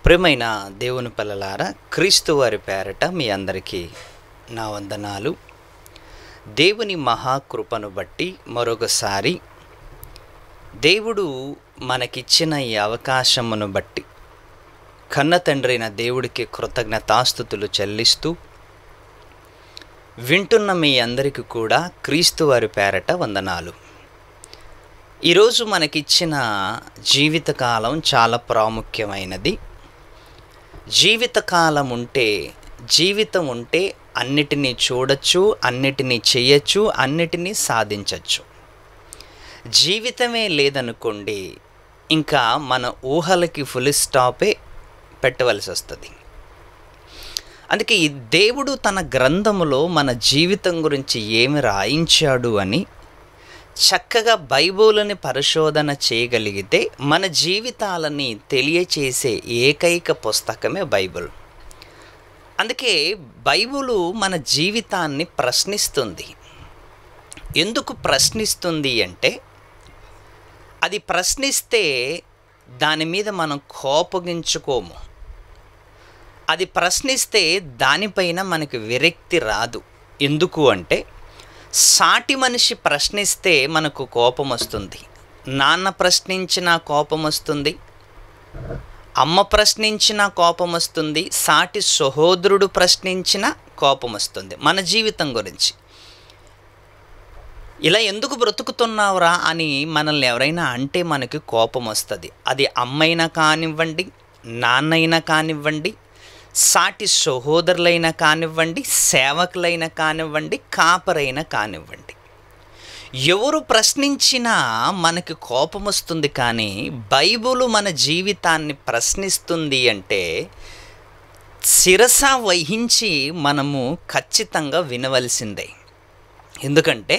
ప్రియమైన దేవుని పిల్లలారా, క్రీస్తు వారి పేరట మీ అందరికీ నా వందనాలు. దేవుని మహాకృపను బట్టి మరొకసారి దేవుడు మనకిచ్చిన ఈ అవకాశమును బట్టి కన్న తండ్రైన దేవుడికి కృతజ్ఞతాస్తుతులు చెల్లిస్తూ వింటున్న మీ అందరికీ కూడా క్రీస్తు వారి పేరట వందనాలు. ఈరోజు మనకిచ్చిన జీవితకాలం చాలా ప్రాముఖ్యమైనది. జీవితం ఉంటే అన్నిటినీ చూడొచ్చు, అన్నిటినీ చేయొచ్చు, అన్నిటినీ సాధించవచ్చు. జీవితమే లేదనుకోండి, ఇంకా మన ఊహలకి ఫుల్ స్టాపే పెట్టవలసి వస్తుంది. అందుకే ఈ దేవుడు తన గ్రంథములో మన జీవితం గురించి ఏమి రాయించాడు అని చక్కగా బైబిల్ని పరిశోధన చేయగలిగితే మన జీవితాలని తెలియచేసే ఏకైక పుస్తకమే బైబిల్. అందుకే బైబిల్ మన జీవితాన్ని ప్రశ్నిస్తుంది. ఎందుకు ప్రశ్నిస్తుంది అంటే, అది ప్రశ్నిస్తే దాని మీద మనం కోపగించుకోము. అది ప్రశ్నిస్తే దానిపైన మనకు విరక్తి రాదు. ఎందుకు అంటే, సాటి మనిషి ప్రశ్నిస్తే మనకు కోపం వస్తుంది. నాన్న ప్రశ్నించినా కోపం వస్తుంది, అమ్మ ప్రశ్నించినా కోపం వస్తుంది, సాటి సహోదరుడు ప్రశ్నించినా కోపం వస్తుంది. మన జీవితం గురించి ఇలా ఎందుకు బ్రతుకుతున్నావురా అని మనల్ని ఎవరైనా అంటే మనకి కోపం వస్తుంది. అది అమ్మైనా కానివ్వండి, నాన్నైనా కానివ్వండి, సాటి సహోదరులైనా కానివ్వండి, సేవకులైనా కానివ్వండి, కాపరైనా కానివ్వండి, ఎవరు ప్రశ్నించినా మనకి కోపం వస్తుంది. కానీ బైబిల్ మన జీవితాన్ని ప్రశ్నిస్తుంది అంటే శిరస వహించి మనము ఖచ్చితంగా వినవలసిందే. ఎందుకంటే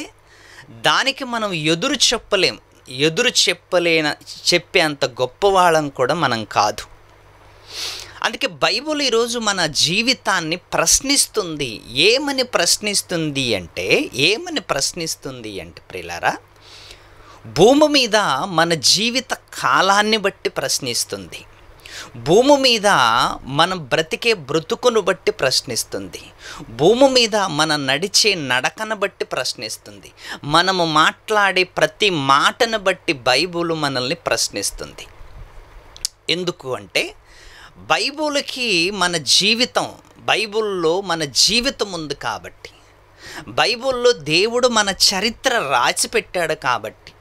దానికి మనం చెప్పేంత గొప్పవాళ్ళం కూడా మనం కాదు. అందుకే బైబిల్ ఈరోజు మన జీవితాన్ని ప్రశ్నిస్తుంది. ఏమని ప్రశ్నిస్తుంది అంటే ప్రియులారా, భూమి మీద మన జీవిత కాలాన్ని బట్టి ప్రశ్నిస్తుంది. భూమి మీద మనం బ్రతికే బ్రతుకును బట్టి ప్రశ్నిస్తుంది. భూమి మీద మన నడిచే నడకను బట్టి ప్రశ్నిస్తుంది. మనము మాట్లాడే ప్రతి మాటను బట్టి బైబిల్ మనల్ని ప్రశ్నిస్తుంది. ఎందుకు అంటే, బైబిల్లో మన జీవితం ఉంది కాబట్టి, బైబిల్లో దేవుడు మన చరిత్ర రాసిపెట్టాడు కాబట్టి,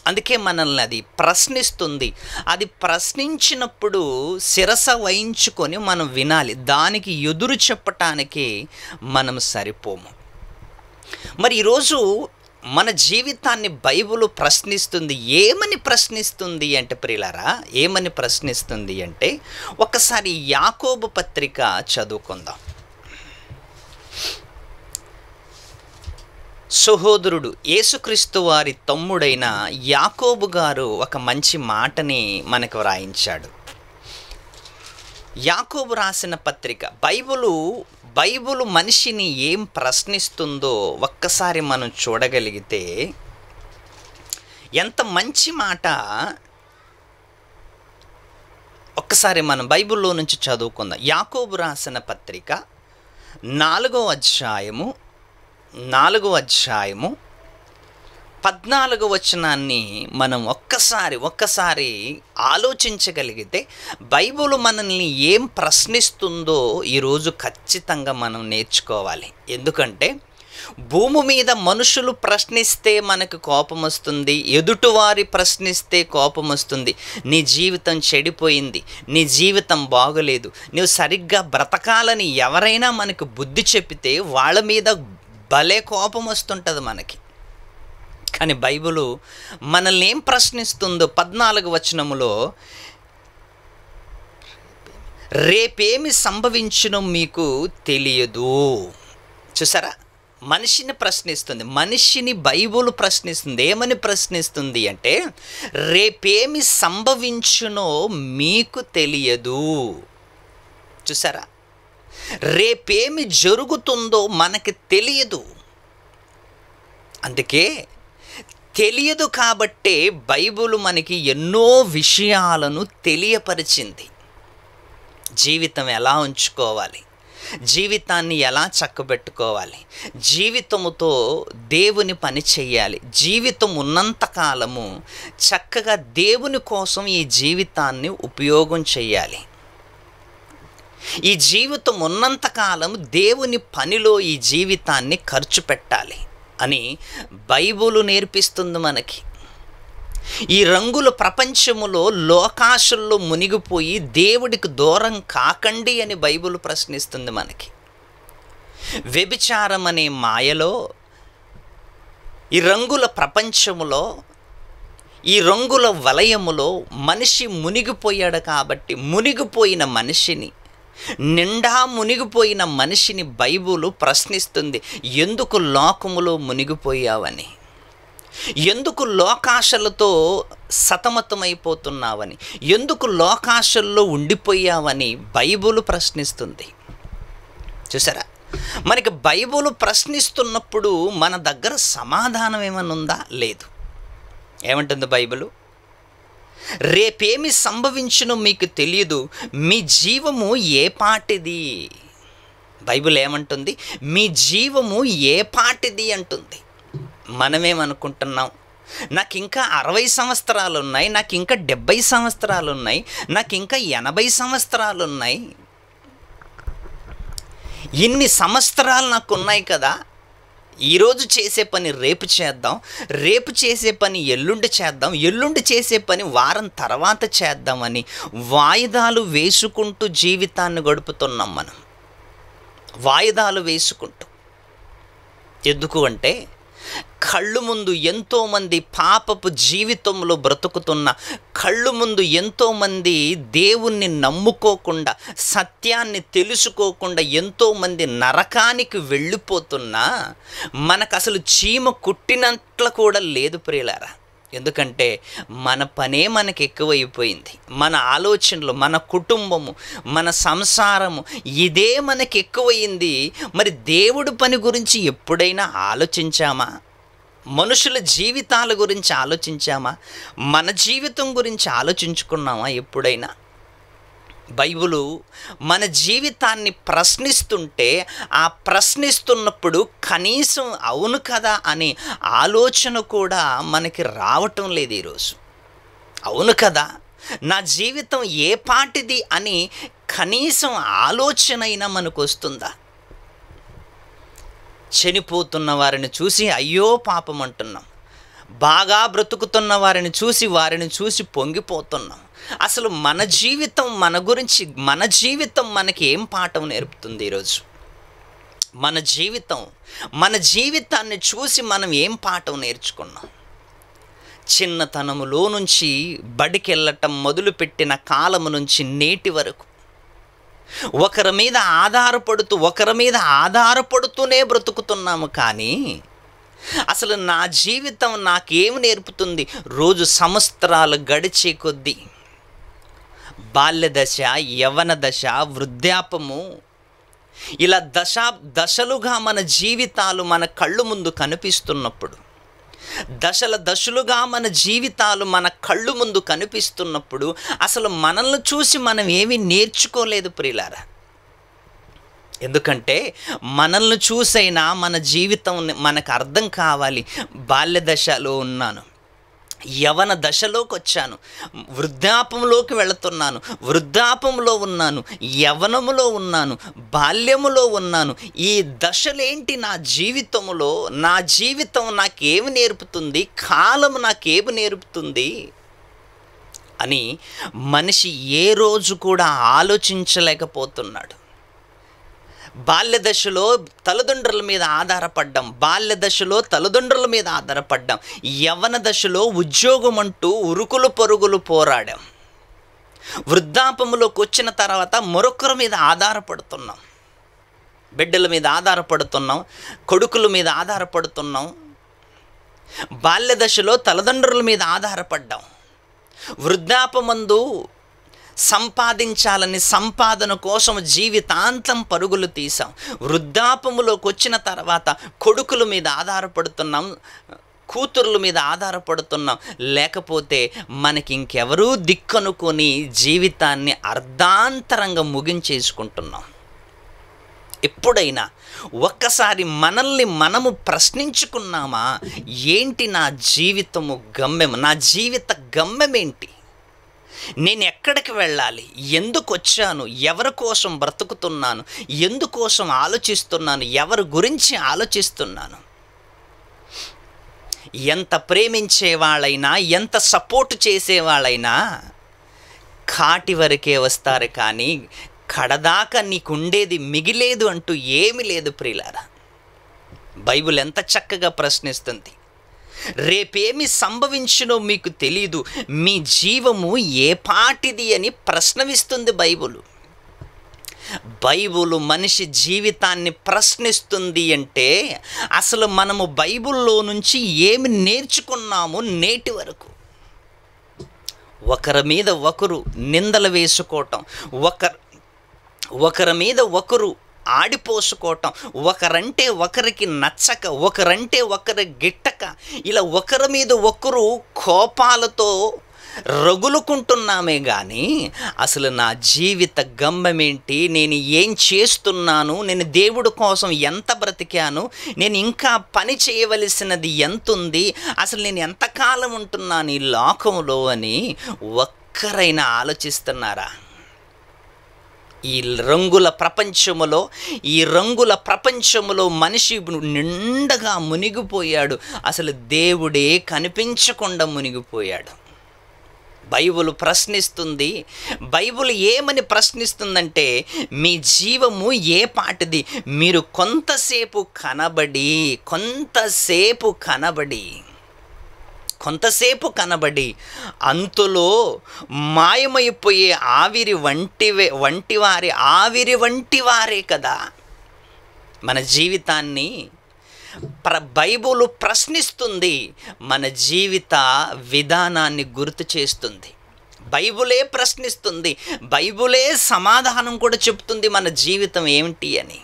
అందుకే మనల్ని అది ప్రశ్నిస్తుంది. అది ప్రశ్నించినప్పుడు శిరస వహించుకొని మనం వినాలి. దానికి ఎదురు చెప్పటానికి మనం సరిపోము. మరి ఈరోజు మన జీవితాన్ని బైబిల్ ప్రశ్నిస్తుంది. ఏమని ప్రశ్నిస్తుంది అంటే ప్రియులారా, ఏమని ప్రశ్నిస్తుంది అంటే, ఒకసారి యాకోబు పత్రిక చదువుకుందాం. సహోదరుడు యేసుక్రీస్తు వారి తమ్ముడైన యాకోబు గారు ఒక మంచి మాటని మనకు వ్రాయించాడు. యాకోబు రాసిన పత్రిక, బైబిల్ మనిషిని ఏం ప్రశ్నిస్తుందో ఒక్కసారి మనం చూడగలిగితే ఎంత మంచి మాట. ఒక్కసారి మనం బైబిల్లో నుంచి చదువుకుందాం. యాకోబు రాసిన పత్రిక 4వ అధ్యాయము 14వ వచనాన్ని మనం ఒక్కసారి ఆలోచించగలిగితే బైబిల్ మనల్ని ఏం ప్రశ్నిస్తుందో ఈరోజు ఖచ్చితంగా మనం నేర్చుకోవాలి. ఎందుకంటే భూమి మీద మనుషులు ప్రశ్నిస్తే మనకు కోపం వస్తుంది, ఎదుటివారి ప్రశ్నిస్తే కోపం వస్తుంది. నీ జీవితం చెడిపోయింది, నీ జీవితం బాగలేదు, నువ్వు సరిగ్గా బ్రతకాలని ఎవరైనా మనకు బుద్ధి చెప్తే వాళ్ళ మీద భలే కోపం వస్తుంటుంది మనకి. కానీ బైబిల్ మనల్ని ఏం ప్రశ్నిస్తుందో 14వ వచనములో, రేపేమి సంభవించునో మీకు తెలియదు. చూసారా, మనిషిని ప్రశ్నిస్తుంది. మనిషిని బైబిల్ ప్రశ్నిస్తుంది. ఏమని ప్రశ్నిస్తుంది అంటే, రేపేమి సంభవించునో మీకు తెలియదు. చూసారా, రేపేమి జరుగుతుందో మనకి తెలియదు. అందుకే తెలియదు కాబట్టే బైబిల్ మనకి ఎన్నో విషయాలను తెలియపరిచింది. జీవితం ఎలా ఉంచుకోవాలి, జీవితాన్ని ఎలా చక్కబెట్టుకోవాలి, జీవితముతో దేవుని పని చెయ్యాలి. జీవితం ఉన్నంతకాలము చక్కగా దేవుని కోసం ఈ జీవితాన్ని ఉపయోగం చెయ్యాలి. ఈ జీవితం ఉన్నంతకాలం దేవుని పనిలో ఈ జీవితాన్ని ఖర్చు పెట్టాలి అని బైబిలు నేర్పిస్తుంది మనకి. ఈ రంగుల ప్రపంచములో లోకాశల్లో మునిగిపోయి దేవుడికి దూరం కాకండి అని బైబిల్ ప్రశ్నిస్తుంది మనకి. వ్యభిచారం అనే మాయలో, ఈ రంగుల ప్రపంచములో, ఈ రంగుల వలయములో మనిషి మునిగిపోయాడు. కాబట్టి మునిగిపోయిన మనిషిని, నిండా మునిగిపోయిన మనిషిని బైబిలు ప్రశ్నిస్తుంది, ఎందుకు లోకములో మునిగిపోయావని, ఎందుకు లోకాశలతో సతమతమైపోతున్నావని, ఎందుకు లోకాశల్లో ఉండిపోయావని బైబిలు ప్రశ్నిస్తుంది. చూసారా, మనకి బైబిలు ప్రశ్నిస్తున్నప్పుడు మన దగ్గర సమాధానం ఏమైనా ఉందా? లేదు. ఏమంటుంది బైబిలు? రేపేమి సంభవించునో మీకు తెలియదు, మీ జీవము ఏ పాటిది. బైబిల్ ఏమంటుంది? మీ జీవము ఏ పాటిది అంటుంది. మనమేమనుకుంటున్నాం, నాకు ఇంకా 60 సంవత్సరాలు ఉన్నాయి, నాకు ఇంకా 70 సంవత్సరాలు ఉన్నాయి, నాకు ఇంకా 80 సంవత్సరాలు ఉన్నాయి, ఇన్ని సంవత్సరాలు నాకు ఉన్నాయి కదా, ఈరోజు చేసే పని రేపు చేద్దాం, రేపు చేసే పని ఎల్లుండి చేద్దాం, ఎల్లుండి చేసే పని వారం తర్వాత చేద్దామని వాయిదాలు వేసుకుంటూ జీవితాన్ని గడుపుతున్నాం మనం. వాయిదాలు వేసుకుంటూ. ఎందుకు అంటే కళ్ళు ముందు ఎంతోమంది పాపపు జీవితంలో బ్రతుకుతున్న, కళ్ళు ముందు ఎంతోమంది దేవుణ్ణి నమ్ముకోకుండా, సత్యాన్ని తెలుసుకోకుండా ఎంతోమంది నరకానికి వెళ్ళిపోతున్నా మనకు అసలు చీమ కుట్టినట్లు కూడా లేదు ప్రియులారా. ఎందుకంటే మన పనే మనకు ఎక్కువైపోయింది. మన ఆలోచనలు, మన కుటుంబము, మన సంసారము ఇదే మనకు ఎక్కువైంది. మరి దేవుడి పని గురించి ఎప్పుడైనా ఆలోచించామా? మనుషుల జీవితాల గురించి ఆలోచించామా? మన జీవితం గురించి ఆలోచించుకున్నామా ఎప్పుడైనా? బైబిలు మన జీవితాన్ని ప్రశ్నిస్తుంటే, ఆ ప్రశ్నిస్తున్నప్పుడు కనీసం అవును కదా అనే ఆలోచన కూడా మనకి రావటం లేదు ఈరోజు. అవును కదా, నా జీవితం ఏ పాటిది అని కనీసం ఆలోచన అయినా మనకు వస్తుందా? చనిపోతున్న వారిని చూసి అయ్యో పాపం అంటున్నాం, బాగా బ్రతుకుతున్న వారిని చూసి పొంగిపోతున్నాం. అసలు మన జీవితం, మన గురించి, మన జీవితం మనకి ఏం పాఠం నేర్పుతుంది ఈరోజు? మన జీవితాన్ని చూసి మనం ఏం పాఠం నేర్చుకున్నాం? చిన్నతనములో నుంచి బడికి వెళ్ళటం మొదలుపెట్టిన కాలము నుంచి నేటి వరకు ఒకరి మీద ఆధారపడుతూనే బ్రతుకుతున్నాము. కానీ అసలు నా జీవితం నాకేమి నేర్పుతుంది? రోజు సంవత్సరాలు గడిచే కొద్దీ బాల్య దశ, యవ్వన దశ, వృద్ధాపము, ఇలా దశలుగా మన జీవితాలు మన కళ్ళు ముందు కనిపిస్తున్నప్పుడు, దశలుగా మన జీవితాలు మన కళ్ళు ముందు కనిపిస్తున్నప్పుడు అసలు మనల్ని చూసి మనం ఏమీ నేర్చుకోలేదు ప్రియులారా. ఎందుకంటే మనల్ని చూసైనా మన జీవితం మనకు అర్థం కావాలి. బాల్య దశలో ఉన్నాను, యవన దశలోకి వచ్చాను, వృద్ధాపంలోకి వెళుతున్నాను, వృద్ధాపంలో ఉన్నాను, యవనములో ఉన్నాను, బాల్యములో ఉన్నాను. ఈ దశలేంటి నా జీవితంలో? నా జీవితం నాకేమి నేర్పుతుంది? కాలం నాకేమి నేర్పుతుంది అని మనిషి ఏ రోజు కూడా ఆలోచించలేకపోతున్నాడు. బాల్య దశలో తల్లిదండ్రుల మీద ఆధారపడ్డాం, యవ్వన దశలో ఉద్యోగం అంటూ ఉరుకులు పరుగులు పోరాడాం, వృద్ధాపములోకి వచ్చిన తర్వాత మరొకరి మీద ఆధారపడుతున్నాం, బిడ్డల మీద ఆధారపడుతున్నాం, కొడుకుల మీద ఆధారపడుతున్నాం. బాల్య దశలో తల్లిదండ్రుల మీద ఆధారపడ్డాం, వృద్ధాపమందు సంపాదించాలని సంపాదన కోసం జీవితాంతం పరుగులు తీసాం, వృద్ధాపములోకి వచ్చిన తర్వాత కొడుకుల మీద ఆధారపడుతున్నాం, కూతుర్ల మీద ఆధారపడుతున్నాం, లేకపోతే మనకి ఇంకెవరూ దిక్కనుకొని జీవితాన్ని అర్ధాంతరంగా ముగించేసుకుంటున్నాం. ఎప్పుడైనా ఒక్కసారి మనల్ని మనము ప్రశ్నించుకున్నామా, ఏంటి నా జీవితము గమ్యం, నా జీవిత గమ్యం ఏంటి, నేను ఎక్కడికి వెళ్ళాలి, ఎందుకు వచ్చాను, ఎవరి కోసం బ్రతుకుతున్నాను, ఎందుకోసం ఆలోచిస్తున్నాను, ఎవరి గురించి ఆలోచిస్తున్నాను. ఎంత ప్రేమించేవాళ్ళైనా, ఎంత సపోర్ట్ చేసేవాళ్ళైనా కాటి వరకే వస్తారు, కానీ కడదాకా నీకుండేది మిగిలేదు అంటూ ఏమీ లేదు ప్రియులారా. బైబిల్ ఎంత చక్కగా ప్రశ్నిస్తుంది. రేపేమి సంభవించునో మీకు తెలీదు, మీ జీవము ఏ పాటిది అని ప్రశ్నవిస్తుంది బైబిల్. బైబిల్ మనిషి జీవితాన్ని ప్రశ్నిస్తుంది అంటే అసలు మనము బైబిల్లో నుంచి ఏమి నేర్చుకున్నాము నేటి వరకు. ఒకరి మీద ఒకరు నిందలు వేసుకోవటం, ఒకరి మీద ఒకరు ఆడిపోసుకోవటం, ఒకరంటే ఒకరికి నచ్చక, ఒకరంటే ఒకరి గిట్టక, ఇలా ఒకరి మీద ఒకరు కోపాలతో రగులుకుంటున్నామే కానీ అసలు నా జీవిత గమ్యం ఏంటి, నేను ఏం చేస్తున్నాను, నేను దేవుడి కోసం ఎంత బ్రతికాను, నేను ఇంకా పని చేయవలసినది ఎంత ఉంది, అసలు నేను ఎంతకాలం ఉంటున్నాను ఈ లోకంలో అని ఒక్కరైనా ఆలోచిస్తున్నారా? ఈ రంగుల ప్రపంచములో మనిషి నిండగా మునిగిపోయాడు. అసలు దేవుడే కనిపించకుండా మునిగిపోయాడు. బైబిల్ ప్రశ్నిస్తుంది. బైబిల్ ఏమని ప్రశ్నిస్తుందంటే, మీ జీవము ఏ పాటిది, మీరు కొంతసేపు కనబడి అంతులో మాయమైపోయే ఆవిరి వంటివారే కదా. మన జీవితాన్ని బైబిల్ ప్రశ్నిస్తుంది, మన జీవిత విధానాన్ని గుర్తు చేస్తుంది. బైబిలే ప్రశ్నిస్తుంది, బైబిలే సమాధానం కూడా చెప్తుంది మన జీవితం ఏమిటి అని.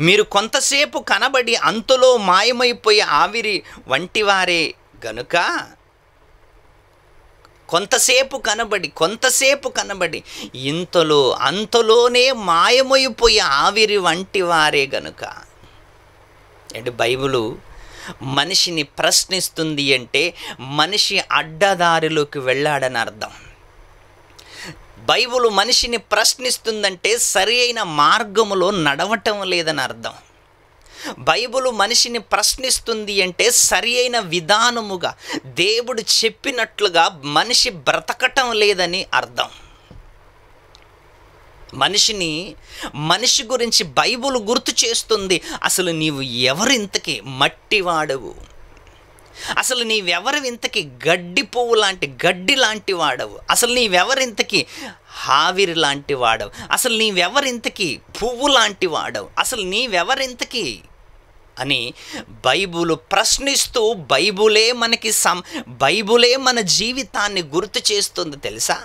మీరు కొంతసేపు కనబడి అంతలో మాయమైపోయే ఆవిరి వంటివారే గనుక, కొంతసేపు కనబడి అంతలోనే మాయమైపోయే ఆవిరి వంటి వారే గనుక. అంటే బైబిలు మనిషిని ప్రశ్నిస్తుంది అంటే మనిషి అడ్డదారిలోకి వెళ్ళాడని అర్థం. బైబిల్ మనిషిని ప్రశ్నిస్తుందంటే సరి అయిన మార్గములో నడవటం లేదని అర్థం. బైబిల్ మనిషిని ప్రశ్నిస్తుంది అంటే సరి అయిన విధానముగా దేవుడు చెప్పినట్లుగా మనిషి బ్రతకటం లేదని అర్థం. మనిషి గురించి బైబిల్ గుర్తు చేస్తుంది. అసలు నీవు ఎవరింతకి మట్టివాడవు, అసలు నీవెవరింతకి గడ్డి పువ్వు లాంటి గడ్డి లాంటి వాడవు, అసలు నీవెవరింతకి ఆవిరి లాంటి వాడవు, అసలు నీవెవరింతకి పువ్వు లాంటి వాడవు, అసలు నీవెవరింతకి అని బైబిల్ ప్రశ్నిస్తూ బైబిలే మన జీవితాన్ని గుర్తు చేస్తుంది తెలుసా.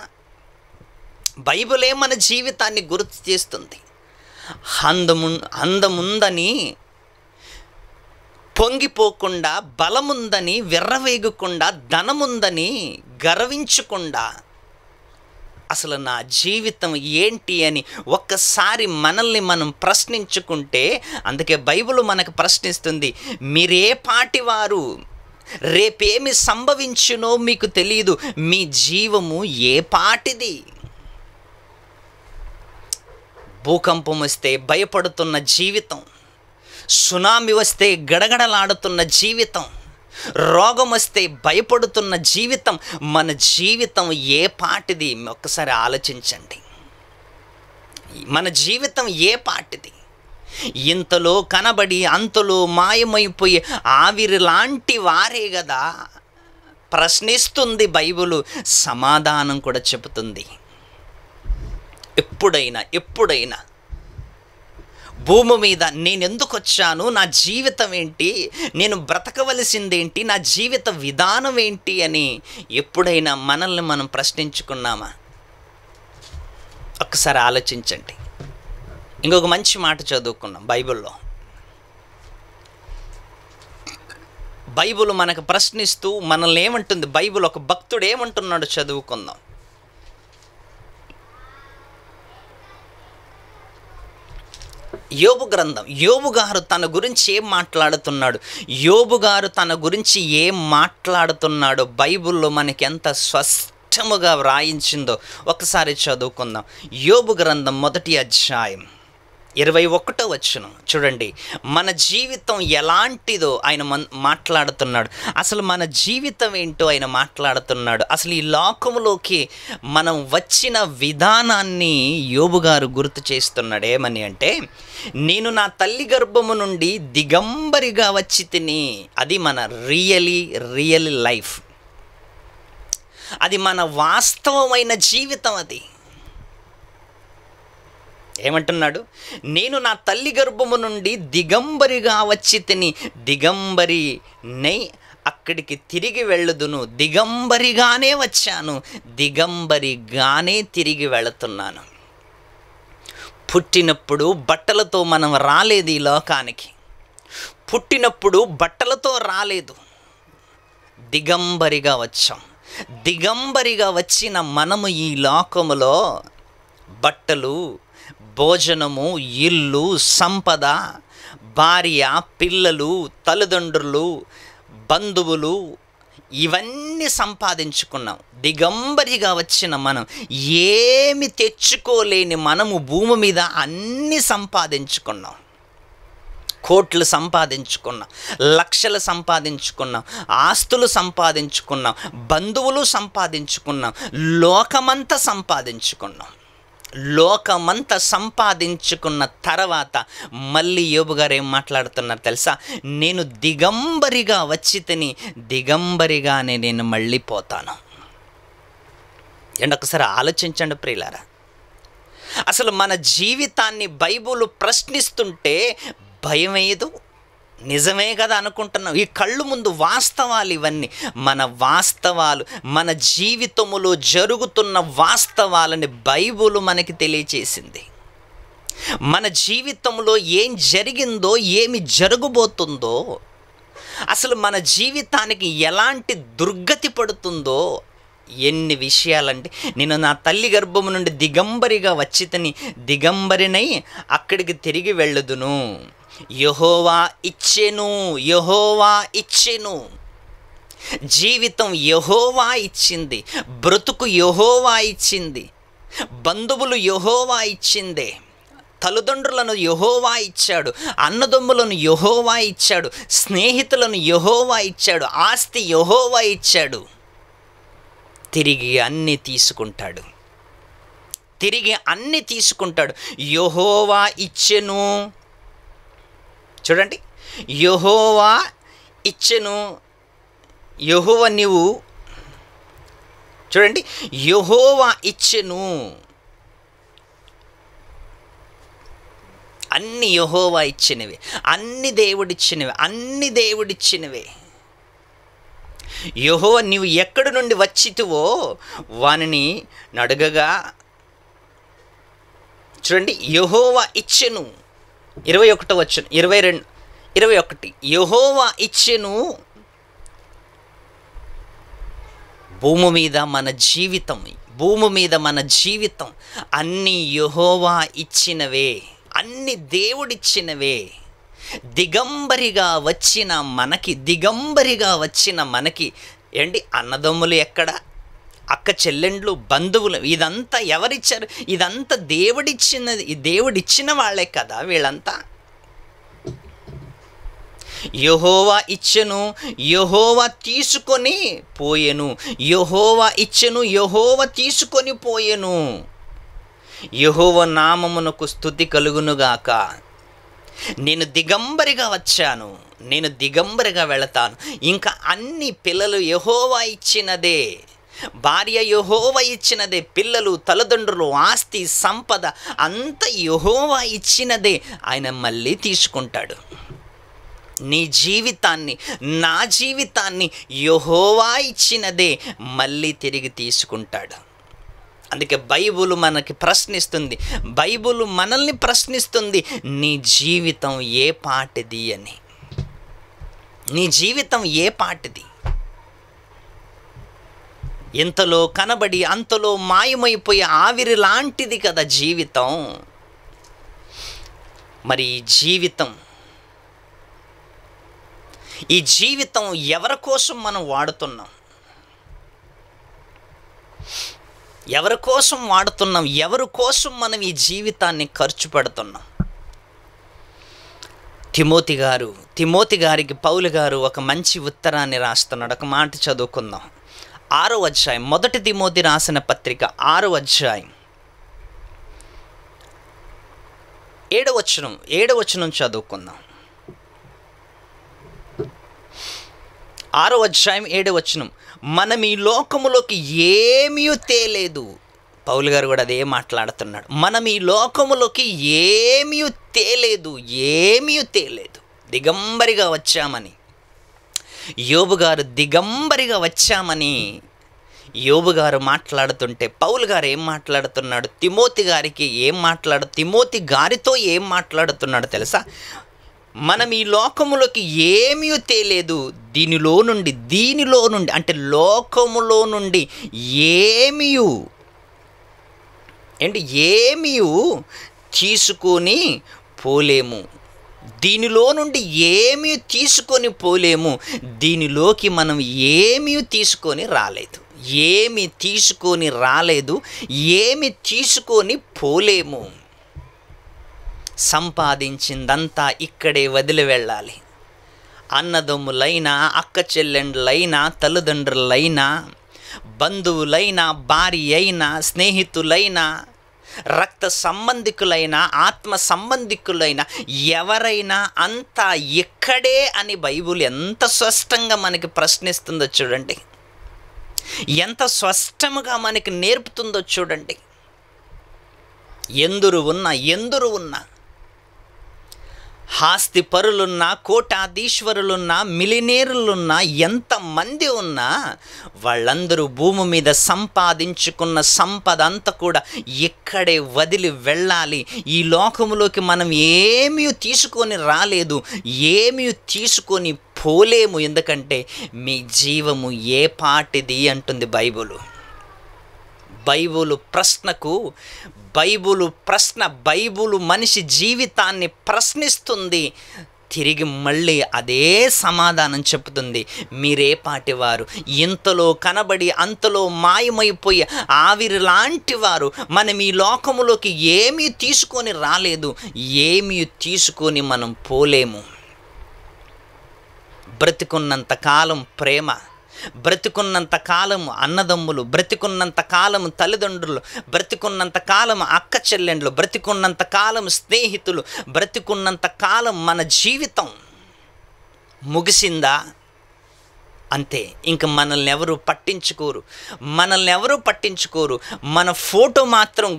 బైబిలే మన జీవితాన్ని గుర్తు చేస్తుంది. అందముందని పొంగిపోకుండా, బలముందని విర్రవేగకుండా, ధనముందని గర్వించకుండా అసలు నా జీవితం ఏంటి అని ఒక్కసారి మనల్ని మనం ప్రశ్నించుకుంటే, అందుకే బైబిల్ మనకు ప్రశ్నిస్తుంది, మీరే పాటివారు, రేపేమి సంభవించునో మీకు తెలియదు, మీ జీవము ఏ పాటిది. భూకంపం వస్తే భయపడుతున్న జీవితం, సునామీ వస్తే గడగడలాడుతున్న జీవితం, రోగం వస్తే భయపడుతున్న జీవితం, మన జీవితం ఏ పాటిది ఒక్కసారి ఆలోచించండి. మన జీవితం ఏ పాటిది? ఇంతలో కనబడి అంతలో మాయమైపోయి ఆవిరి లాంటి వారే కదా. ప్రశ్నిస్తుంది బైబిలు, సమాధానం కూడా చెబుతుంది. ఎప్పుడైనా భూమి మీద నేను ఎందుకు వచ్చాను, నా జీవితం ఏంటి, నేను బ్రతకవలసిందేంటి, నా జీవిత విధానం ఏంటి అని ఎప్పుడైనా మనల్ని మనం ప్రశ్నించుకున్నామా? ఒక్కసారి ఆలోచించండి. ఇంకొక మంచి మాట చదువుకున్నాం బైబిల్లో. బైబిల్ మనకు ప్రశ్నిస్తూ మనల్ని ఏమంటుంది? బైబిల్ ఒక భక్తుడు ఏమంటున్నాడు చదువుకుందాం. యోబు గ్రంథం. యోబు గారు తన గురించి ఏం మాట్లాడుతున్నాడు? యోబు గారు తన గురించి ఏం మాట్లాడుతున్నాడో బైబిల్లో మనకి ఎంత స్పష్టముగా వ్రాయించిందో ఒకసారి చదువుకుందాం. యోబు గ్రంథం 1వ అధ్యాయం 21వ వచనం చూడండి. మన జీవితం ఎలాంటిదో ఆయన మాట్లాడుతున్నాడు. అసలు మన జీవితం ఏంటో ఆయన మాట్లాడుతున్నాడు. అసలు ఈ లోకములోకి మనం వచ్చిన విధానాన్ని యోబు గారు గుర్తు చేస్తున్నాడు. ఏమని అంటే, నేను నా తల్లి గర్భము నుండి దిగంబరిగా వచ్చి తిని. అది మన రియల్ లైఫ్. అది మన వాస్తవమైన జీవితం. అది ఏమంటున్నాడు? నేను నా తల్లి గర్భము నుండి దిగంబరిగా వచ్చి తిని, దిగంబరి నై అక్కడికి తిరిగి వెళ్ళదును. దిగంబరిగానే వచ్చాను, దిగంబరిగానే తిరిగి వెళుతున్నాను. పుట్టినప్పుడు బట్టలతో మనం రాలేదు ఈ లోకానికి. పుట్టినప్పుడు బట్టలతో రాలేదు, దిగంబరిగా వచ్చాం. దిగంబరిగా వచ్చిన మనము ఈ లోకములో బట్టలు, భోజనము, ఇల్లు, సంపద, భార్య, పిల్లలు, తల్లిదండ్రులు, బంధువులు ఇవన్నీ సంపాదించుకున్నాం. దిగంబరిగా వచ్చిన మనం, ఏమి తెచ్చుకోలేని మనము భూమి మీద అన్నీ సంపాదించుకున్నాం. కోట్లు సంపాదించుకున్నాం, లక్షలు సంపాదించుకున్నాం, ఆస్తులు సంపాదించుకున్నాం, బంధువులు సంపాదించుకున్నాం, లోకమంతా సంపాదించుకున్నాం. లోకమంతా సంపాదించుకున్న తర్వాత మళ్ళీ యోబు గారు ఏం మాట్లాడుతున్నారు తెలుసా? నేను దిగంబరిగా వచ్చి తిని, దిగంబరిగానే నేను మళ్ళీ పోతాను. ఒకసారి ఆలోచించండి ప్రియులారా. అసలు మన జీవితాన్ని బైబిల్ ప్రశ్నిస్తుంటే భయం వేయదు. నిజమే కదా అనుకుంటున్నాం. ఈ కళ్ళు ముందు వాస్తవాలు ఇవన్నీ. మన వాస్తవాలు, మన జీవితములో జరుగుతున్న వాస్తవాలని బైబిల్ మనకి తెలియచేసింది. మన జీవితంలో ఏం జరిగిందో, ఏమి జరగబోతుందో, అసలు మన జీవితానికి ఎలాంటి దుర్గతి పడుతుందో, ఎన్ని విషయాలంటే, నేను నా తల్లి గర్భము నుండి దిగంబరిగా వచ్చి తిని, దిగంబరినై అక్కడికి తిరిగి వెళ్ళదును. యెహోవా ఇచ్చెను, యెహోవా ఇచ్చెను. జీవితం యెహోవా ఇచ్చింది, బ్రతుకు యెహోవా ఇచ్చింది, బంధువులు యెహోవా ఇచ్చిందే, తల్లిదండ్రులను యెహోవా ఇచ్చాడు, అన్నదమ్ములను యెహోవా ఇచ్చాడు, స్నేహితులను యెహోవా ఇచ్చాడు, ఆస్తి యెహోవా ఇచ్చాడు. తిరిగి అన్నీ తీసుకుంటాడు, తిరిగి అన్నీ తీసుకుంటాడు. యెహోవా ఇచ్చెను. చూడండి, యెహోవా ఇచ్చెను. యెహోవా నీవు చూడండి, యెహోవా ఇచ్చెను. అన్ని యెహోవా ఇచ్చినవే, అన్ని దేవుడిచ్చినవే, అన్ని దేవుడిచ్చినవే. యెహోవా నీవు ఎక్కడి నుండి వచ్చితివో వానిని అడగగా, చూడండి, యెహోవా ఇచ్చెను. 21వ వచనం, 22, 21. యెహోవా ఇచ్చెను. భూమి మీద మన జీవితం, భూమి మీద మన జీవితం అన్నీ యెహోవా ఇచ్చినవే, అన్ని దేవుడిచ్చినవే. దిగంబరిగా వచ్చిన మనకి, దిగంబరిగా వచ్చిన మనకి ఏంటి అన్నదమ్ములు ఎక్కడ, అక్క చెల్లెండ్లు, బంధువులు, ఇదంతా ఎవరిచ్చారు? ఇదంతా దేవుడిచ్చినది. ఈ దేవుడిచ్చిన వాళ్ళే కదా వీళ్ళంతా. యెహోవా ఇచ్చెను, యెహోవా తీసుకొని పోయెను. యెహోవా ఇచ్చెను, యెహోవా తీసుకొని పోయెను. యెహోవా నామమునకు స్తుతి కలుగునుగాక. నేను దిగంబరిగా వచ్చాను, నేను దిగంబరిగా వెళతాను. ఇంకా అన్ని పిల్లలు యెహోవా ఇచ్చినదే, భార్య యెహోవా ఇచ్చినదే, పిల్లలు, తల్లిదండ్రులు, ఆస్తి, సంపద అంతా యెహోవా ఇచ్చినదే. ఆయన మళ్ళీ తీసుకుంటాడు. నీ జీవితాన్ని, నా జీవితాన్ని యెహోవా ఇచ్చినదే మళ్ళీ తిరిగి తీసుకుంటాడు. అందుకే బైబిల్ మనకి ప్రశ్నిస్తుంది, బైబిల్ మనల్ని ప్రశ్నిస్తుంది, నీ జీవితం ఏ పాటిది అని. నీ జీవితం ఏ పాటిది? ఇంతలో కనబడి అంతలో మాయమైపోయే ఆవిరి లాంటిది కదా జీవితం. మరి ఈ జీవితం ఎవరి కోసం మనం వాడుతున్నాం? ఎవరి కోసం వాడుతున్నాం? ఎవరి కోసం మనం ఈ జీవితాన్ని ఖర్చు పెడుతున్నాం? తిమోతి గారికి పౌలు గారు ఒక మంచి ఉత్తరాన్ని రాస్తున్నాడు. ఒక మాట చదువుకుందాం. 6వ అధ్యాయం, 1 తిమోతి రాసిన పత్రిక 6వ అధ్యాయం 7వ వచనం చదువుకుందాం. 6వ అధ్యాయం 7వ వచనం, మనం ఈ లోకములోకి ఏమీ తేలేదు. పౌలు గారు కూడా అదే మాట్లాడుతున్నాడు. మనం ఈ లోకములోకి ఏమీ తేలేదు, దిగంబరిగా వచ్చామని. యోబు గారు దిగంబరిగా వచ్చామని యోబు గారు మాట్లాడుతుంటే పౌలు గారు ఏం మాట్లాడుతున్నాడు? తిమోతి గారితో ఏం మాట్లాడుతున్నాడు తెలుసా? మనం ఈ లోకములోకి ఏమీ తేలేదు, దీనిలో నుండి అంటే లోకములో నుండి ఏమీ తీసుకొని పోలేము. దీనిలో నుండి ఏమీ తీసుకొని పోలేము. దీనిలోకి మనం ఏమీ తీసుకొని రాలేదు, ఏమి తీసుకొని పోలేము. సంపాదించిందంతా ఇక్కడే వదిలి వెళ్ళాలి. అన్నదమ్ములైనా, అక్క చెల్లెండ్లైనా, తల్లిదండ్రులైనా, బంధువులైనా, భార్య అయినా, స్నేహితులైనా, రక్త సంబంధికులైనా, ఆత్మ సంబంధికులైనా, ఎవరైనా అంతా ఇక్కడే అని బైబిల్ ఎంత స్పష్టంగా మనకి ప్రశ్నిస్తుందో చూడండి. ఎంత స్పష్టముగా మనకి నేర్పుతుందో చూడండి. ఎందరు ఉన్నా ఆస్తి పరులున్నా, కోటాధీశ్వరులున్నా, మిలినేరులున్నా, ఎంతమంది ఉన్నా వాళ్ళందరూ భూమి మీద సంపాదించుకున్న సంపద అంతా కూడా ఇక్కడే వదిలి వెళ్ళాలి. ఈ లోకములోకి మనం ఏమీ తీసుకొని రాలేదు, ఏమీ తీసుకొని పోలేము. ఎందుకంటే మీ జీవము ఏ పాటిది అంటుంది బైబిలు. బైబిలు మనిషి జీవితాన్ని ప్రశ్నిస్తుంది. తిరిగి మళ్ళీ అదే సమాధానం చెప్తుంది. మీరే పాటివారు, ఇంతలో కనబడి అంతలో మాయమైపోయే ఆవిరి లాంటి వారు. మనం ఈ లోకములోకి ఏమీ తీసుకొని రాలేదు, ఏమీ తీసుకొని మనం పోలేము. బ్రతికున్నంత కాలం ప్రేమ, బ్రతికున్నంత కాలం అన్నదమ్ములు, బ్రతికున్నంత కాలం తల్లిదండ్రులు, బ్రతికున్నంత కాలం అక్క చెల్లెండ్లు, బ్రతికున్నంత కాలం స్నేహితులు, బ్రతికున్నంత కాలం మన జీవితం ముగిసిందా? అంతే. ఇంక మనల్ని ఎవరు పట్టించుకోరు. మన ఫోటో మాత్రం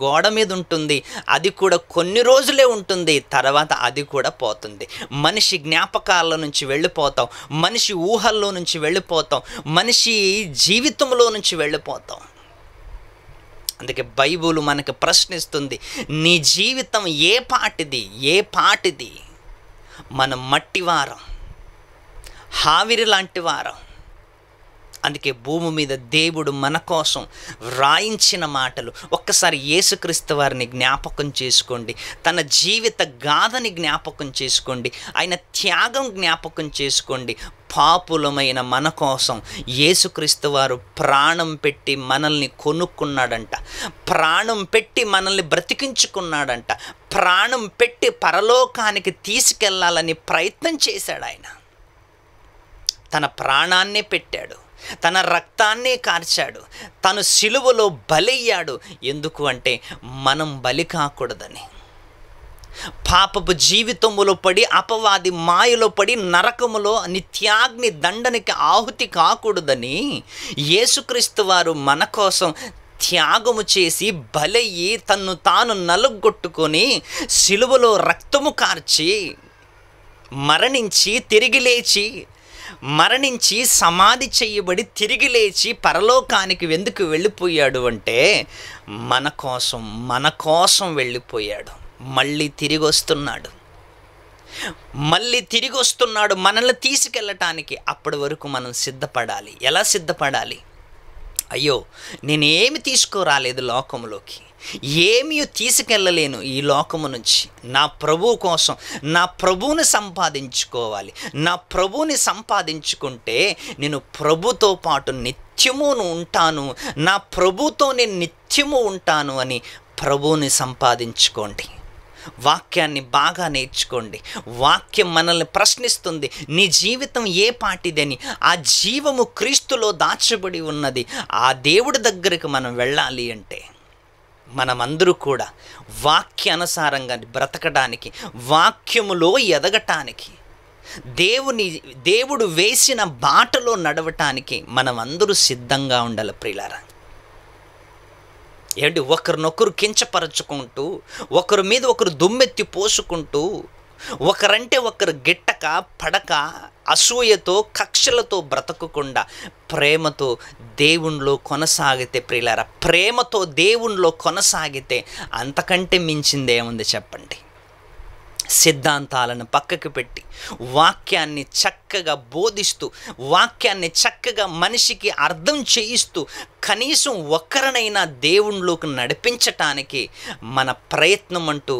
గోడ మీద ఉంటుంది. అది కూడా కొన్ని రోజులే ఉంటుంది, తర్వాత అది కూడా పోతుంది. మనిషి జ్ఞాపకాల నుంచి వెళ్ళిపోతాం, మనిషి ఊహల్లో నుంచి వెళ్ళిపోతాం, మనిషి జీవితంలో నుంచి వెళ్ళిపోతాం. అందుకే బైబిల్ మనకు ప్రశ్నిస్తుంది, నీ జీవితం ఏ పాటిది? మనం మట్టివారం, ఆవిరి లాంటి వారం. అందుకే భూమి మీద దేవుడు మన కోసం రాయించిన మాటలు ఒక్కసారి యేసుక్రీస్తు వారిని జ్ఞాపకం చేసుకోండి. తన జీవిత గాథని జ్ఞాపకం చేసుకోండి. ఆయన త్యాగం జ్ఞాపకం చేసుకోండి. పాపులమైన మన కోసం యేసుక్రీస్తు వారు ప్రాణం పెట్టి మనల్ని కొనుక్కున్నాడంట, ప్రాణం పెట్టి మనల్ని బ్రతికించుకున్నాడంట, ప్రాణం పెట్టి పరలోకానికి తీసుకెళ్లాలని ప్రయత్నం చేశాడు. ఆయన తన ప్రాణాన్నే పెట్టాడు, తన రక్తాన్నే కార్చాడు, తను సిలువలో బలయ్యాడు. ఎందుకు అంటే మనం బలి కాకూడదని. పాపపు జీవితములో పడి, అపవాది మాయలో పడి, నరకములో నిత్యాగ్ని దండనికి ఆహుతి కాకూడదని యేసుక్రీస్తు వారు మన కోసం త్యాగము చేసి బలయ్యి తన్ను తాను నలుగొట్టుకొని సిలువలో రక్తము కార్చి మరణించి సమాధి చేయబడి తిరిగి లేచి పరలోకానికి ఎందుకు వెళ్ళిపోయాడు అంటే మన కోసం వెళ్ళిపోయాడు. మళ్ళీ తిరిగి వస్తున్నాడు. మళ్ళీ తిరిగి వస్తున్నాడు మనల్ని తీసుకెళ్ళటానికి. అప్పటి వరకు మనం సిద్ధపడాలి. ఎలా సిద్ధపడాలి? అయ్యో, నేనేమి తీసుకురాలేదు లోకంలోకి, ఏమీ తీసుకెళ్ళలేను ఈ లోకము నుంచి. నా ప్రభువు కోసం నా ప్రభువుని సంపాదించుకోవాలి. నా ప్రభువుని సంపాదించుకుంటే నేను ప్రభుతో పాటు నిత్యము ఉంటాను, నా ప్రభుతో నేను నిత్యము ఉంటాను అని ప్రభువుని సంపాదించుకోండి. వాక్యాన్ని బాగా నేర్చుకోండి. వాక్యం మనల్ని ప్రశ్నిస్తుంది, నీ జీవితం ఏ పాటిదని. ఆ జీవము క్రీస్తులో దాచబడి ఉన్నది. ఆ దేవుడి దగ్గరికి మనం వెళ్ళాలి అంటే మనమందరూ కూడా వాక్యానుసారంగా బ్రతకడానికి, వాక్యములో ఎదగటానికి, దేవుడు వేసిన బాటలో నడవటానికి మనమందరూ సిద్ధంగా ఉండాలి ప్రియులారా. ఏంటి, ఒకరినొకరు కించపరచుకుంటూ, ఒకరి మీద ఒకరు దుమ్మెత్తి పోసుకుంటూ, ఒకరంటే ఒకరు గిట్టక పడక, అసూయతో కక్షలతో బ్రతకకుండా ప్రేమతో దేవునిలో కొనసాగితే ప్రియులారా, ప్రేమతో దేవునిలో కొనసాగితే అంతకంటే మించిందేముంది చెప్పండి? సిద్ధాంతాలను పక్కకు పెట్టి వాక్యాన్ని చక్కగా బోధిస్తూ, వాక్యాన్ని చక్కగా మనిషికి అర్థం చేయిస్తూ, కనీసం ఒక్కరినైనా దేవునిలోకి నడిపించటానికి మన ప్రయత్నం అంటూ